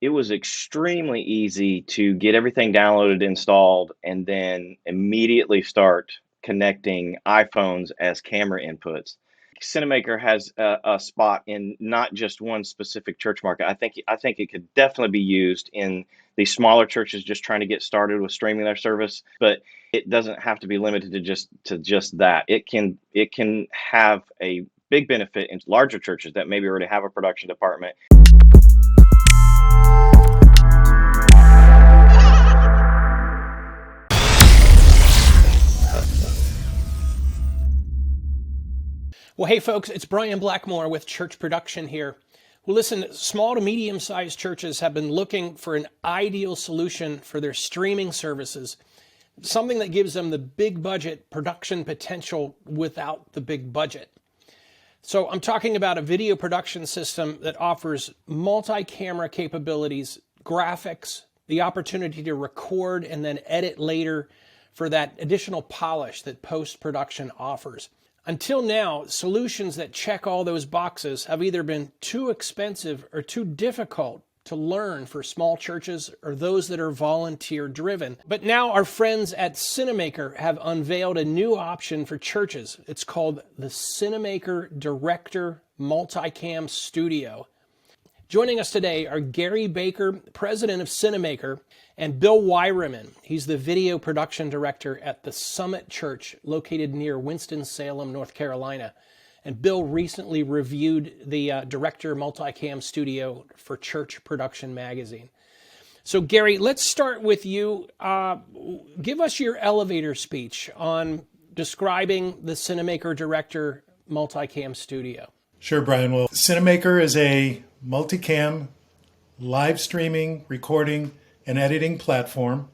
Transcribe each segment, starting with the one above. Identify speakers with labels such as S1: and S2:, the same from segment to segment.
S1: it was extremely easy to get everything downloaded, installed, and then immediately start connecting iPhones as camera inputs. Cinamaker has a spot in not just one specific church market. I think it could definitely be used in the smaller churches just trying to get started with streaming their service, but it doesn't have to be limited to just that. It can have a big benefit in larger churches that maybe already have a production department.
S2: Well, hey folks, it's Brian Blackmore with Church Production here. Well, listen, small to medium-sized churches have been looking for an ideal solution for their streaming services, something that gives them the big budget production potential without the big budget. So I'm talking about a video production system that offers multi-camera capabilities, graphics, the opportunity to record and then edit later for that additional polish that post-production offers. Until now, solutions that check all those boxes have either been too expensive or too difficult to learn for small churches or those that are volunteer driven. But now our friends at Cinamaker have unveiled a new option for churches. It's called the Cinamaker Director Multicam Studio. Joining us today are Gary Baker, president of Cinamaker, and Bill Wyramon. He's the video production director at the Summit Church located near Winston Salem, North Carolina. And Bill recently reviewed the Director Multicam Studio for Church Production Magazine. So Gary, let's start with you. Give us your elevator speech on describing the Cinamaker Director Multicam Studio.
S3: Sure, Brian. Well, Cinamaker is a multicam live streaming, recording, and editing platform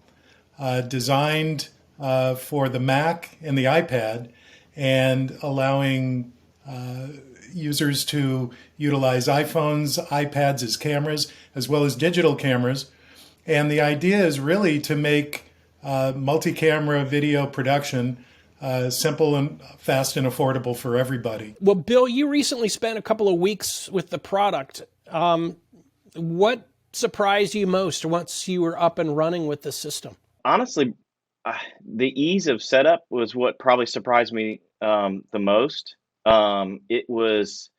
S3: designed for the Mac and the iPad, and allowing users to utilize iPhones, iPads as cameras, as well as digital cameras. And the idea is really to make multi-camera video production simple and fast and affordable for everybody.
S2: Well, Bill, you recently spent a couple of weeks with the product. What surprised you most once you were up and running with the system?
S1: Honestly, the ease of setup was what probably surprised me the most. It was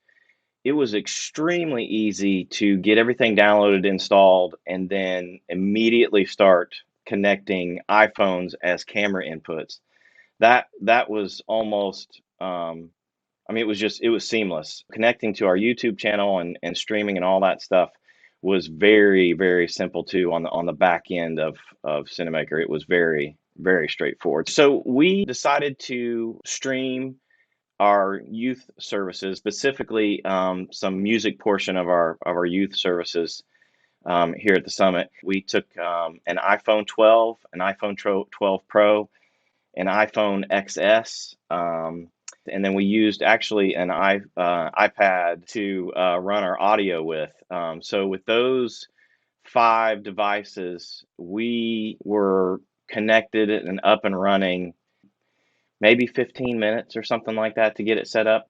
S1: extremely easy to get everything downloaded, installed, and then immediately start connecting iPhones as camera inputs. That was almost, it was seamless. Connecting to our YouTube channel and streaming and all that stuff was very, very simple too on the back end of Cinamaker. It was very, very straightforward. So we decided to stream our youth services, specifically some music portion of our youth services here at the Summit. We took an iPhone 12, an iPhone 12 Pro, an iPhone XS, and then we used actually an iPad to run our audio with. So with those 5 devices, we were connected and up and running maybe 15 minutes or something like that to get it set up.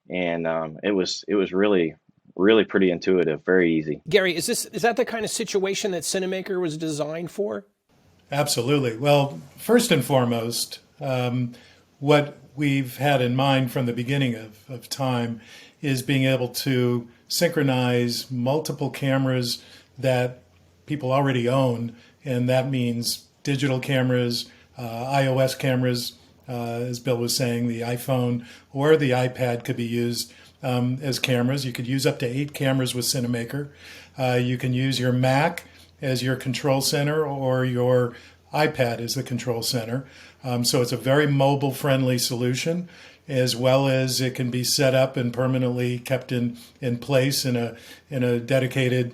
S1: And it was really, really pretty intuitive, very easy.
S2: Gary, is that the kind of situation that Cinamaker was designed for?
S3: Absolutely. Well, first and foremost, what we've had in mind from the beginning of time is being able to synchronize multiple cameras that people already own, and that means digital cameras, iOS cameras, as Bill was saying, the iPhone or the iPad could be used as cameras. You could use up to 8 cameras with Cinamaker. You can use your Mac as your control center or your iPad as the control center. So it's a very mobile-friendly solution, as well as it can be set up and permanently kept in place in a dedicated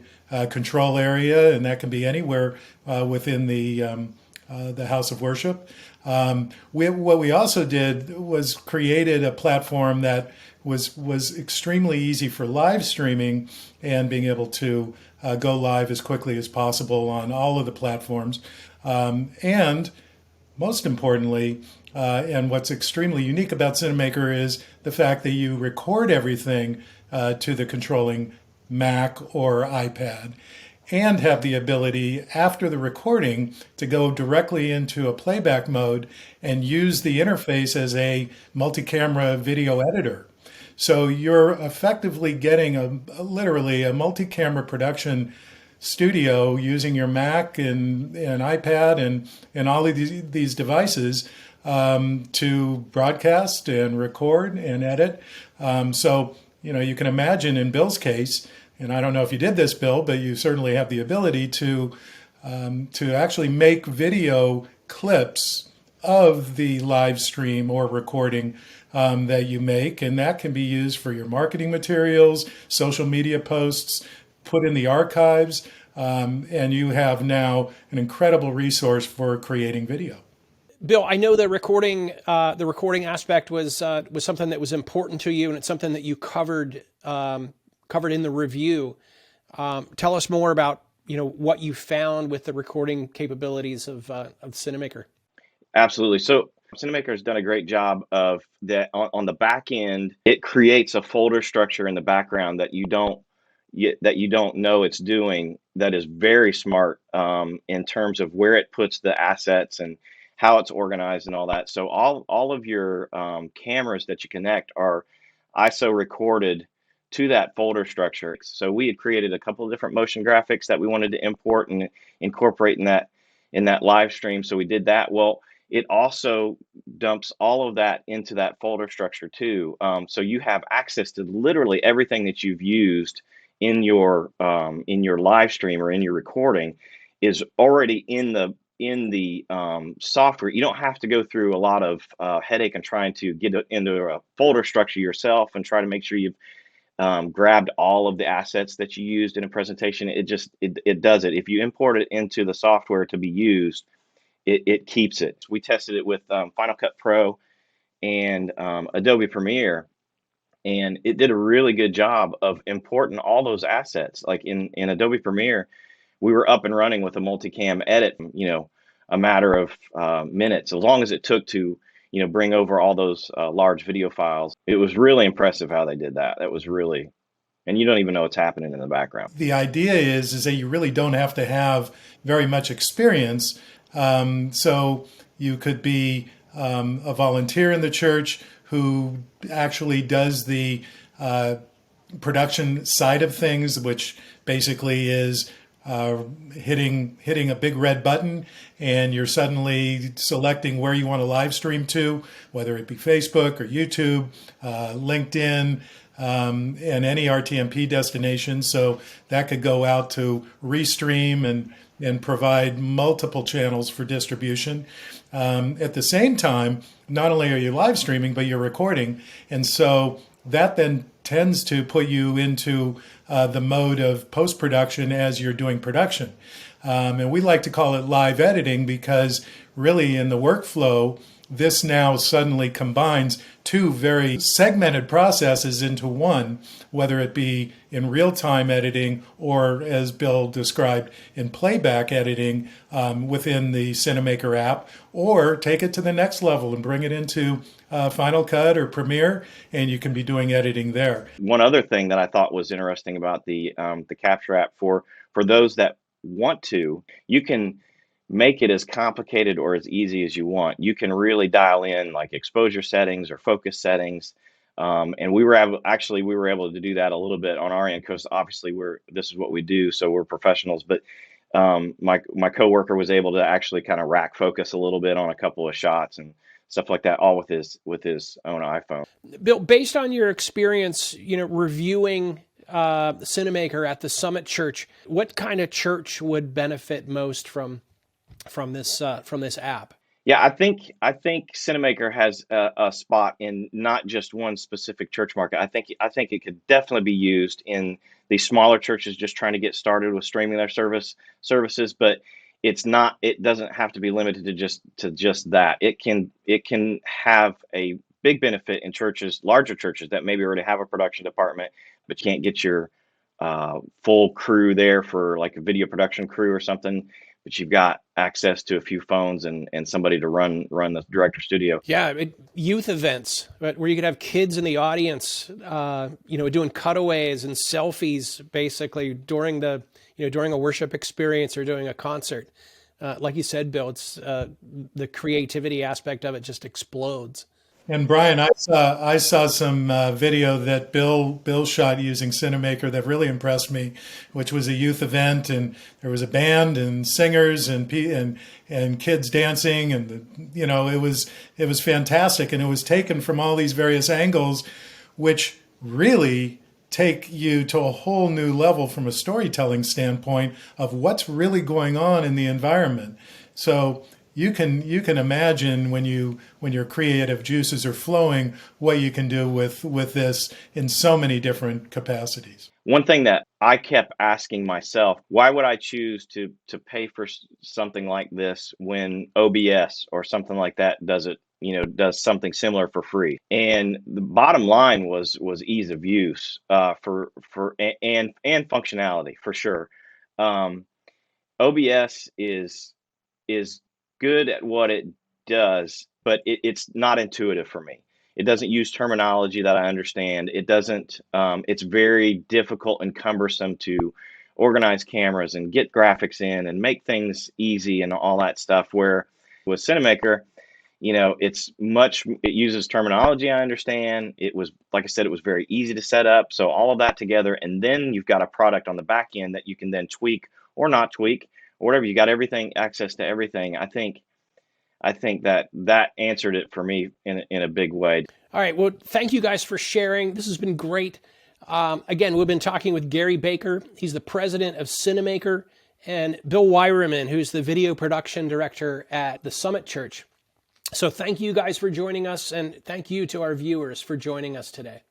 S3: control area, and that can be anywhere within the house of worship. What we also did was created a platform that was extremely easy for live streaming and being able to go live as quickly as possible on all of the platforms. And most importantly, and what's extremely unique about Cinamaker is the fact that you record everything to the controlling Mac or iPad. and have the ability after the recording to go directly into a playback mode and use the interface as a multi-camera video editor. So you're effectively getting literally a multi-camera production studio using your Mac and iPad and all of these devices to broadcast and record and edit. So, you can imagine in Bill's case, and I don't know if you did this, Bill, but you certainly have the ability to actually make video clips of the live stream or recording that you make, and that can be used for your marketing materials, social media posts, put in the archives, and you have now an incredible resource for creating video.
S2: Bill, I know the recording aspect was something that was important to you, and it's something that you covered in the review. Tell us more about what you found with the recording capabilities of Cinamaker.
S1: Absolutely. So Cinamaker has done a great job of that on the back end. It creates a folder structure in the background that you don't know it's doing. That is very smart in terms of where it puts the assets and how it's organized and all that. So all of your cameras that you connect are ISO recorded to that folder structure. So we had created a couple of different motion graphics that we wanted to import and incorporate in that live stream. So we did that. Well, it also dumps all of that into that folder structure too. So you have access to literally everything that you've used in your live stream or in your recording is already in the software. You don't have to go through a lot of headache and trying to get into a folder structure yourself and try to make sure you've grabbed all of the assets that you used in a presentation. It does it. If you import it into the software to be used, it keeps it. We tested it with Final Cut Pro and Adobe Premiere, and it did a really good job of importing all those assets. Like in Adobe Premiere, we were up and running with a multicam edit, a matter of minutes, as long as it took to, bring over all those large video files. It was really impressive how they did that. That was really, and you don't even know what's happening in the background.
S3: The idea is that you really don't have to have very much experience. So you could be a volunteer in the church who actually does the production side of things, which basically is hitting a big red button, and you're suddenly selecting where you want to live stream to, whether it be Facebook or YouTube, LinkedIn, and any RTMP destination. So that could go out to restream and provide multiple channels for distribution. At the same time, not only are you live streaming, but you're recording. And so that then tends to put you into the mode of post-production as you're doing production. And we like to call it live editing because really in the workflow, this now suddenly combines two very segmented processes into one, whether it be in real-time editing or, as Bill described, in playback editing within the Cinamaker app, or take it to the next level and bring it into Final Cut or Premiere, and you can be doing editing there.
S1: One other thing that I thought was interesting about the Capture app for those that want to, you can make it as complicated or as easy as you want. You can really dial in like exposure settings or focus settings. And we were able to do that a little bit on our end because obviously this is what we do, so we're professionals. But my coworker was able to actually kind of rack focus a little bit on a couple of shots and stuff like that, all with his own iPhone.
S2: Bill, based on your experience, reviewing Cinamaker at the Summit Church, what kind of church would benefit most from this app?
S1: Yeah, I think Cinamaker has a spot in not just one specific church market. I think it could definitely be used in the smaller churches just trying to get started with streaming their services, but it doesn't have to be limited to just that. It can have a big benefit in larger churches that maybe already have a production department, but can't get your full crew there for like a video production crew or something. But you've got access to a few phones and somebody to run the director studio.
S2: Yeah, youth events, right, where you could have kids in the audience, doing cutaways and selfies basically during the during a worship experience or doing a concert. Like you said, Bill, it's the creativity aspect of it just explodes.
S3: And Brian, I saw some video that Bill shot using Cinamaker that really impressed me, which was a youth event, and there was a band and singers and kids dancing, and it was fantastic, and it was taken from all these various angles, which really take you to a whole new level from a storytelling standpoint of what's really going on in the environment. So you can imagine when your creative juices are flowing, what you can do with this in so many different capacities.
S1: One thing that I kept asking myself, why would I choose to pay for something like this when OBS or something like that does something similar for free? And the bottom line was ease of use and functionality for sure. OBS is good at what it does, but it's not intuitive for me. It doesn't use terminology that I understand. It doesn't, it's very difficult and cumbersome to organize cameras and get graphics in and make things easy and all that stuff. Where with Cinamaker, it uses terminology I understand. It was, like I said, it was very easy to set up. So all of that together, and then you've got a product on the back end that you can then tweak or not tweak or whatever. You got access to everything. I think that answered it for me in a big way.
S2: All right. Well, thank you guys for sharing. This has been great. Again, we've been talking with Gary Baker. He's the president of Cinamaker, and Bill Wyramon, who's the video production director at the Summit Church. So thank you guys for joining us, and thank you to our viewers for joining us today.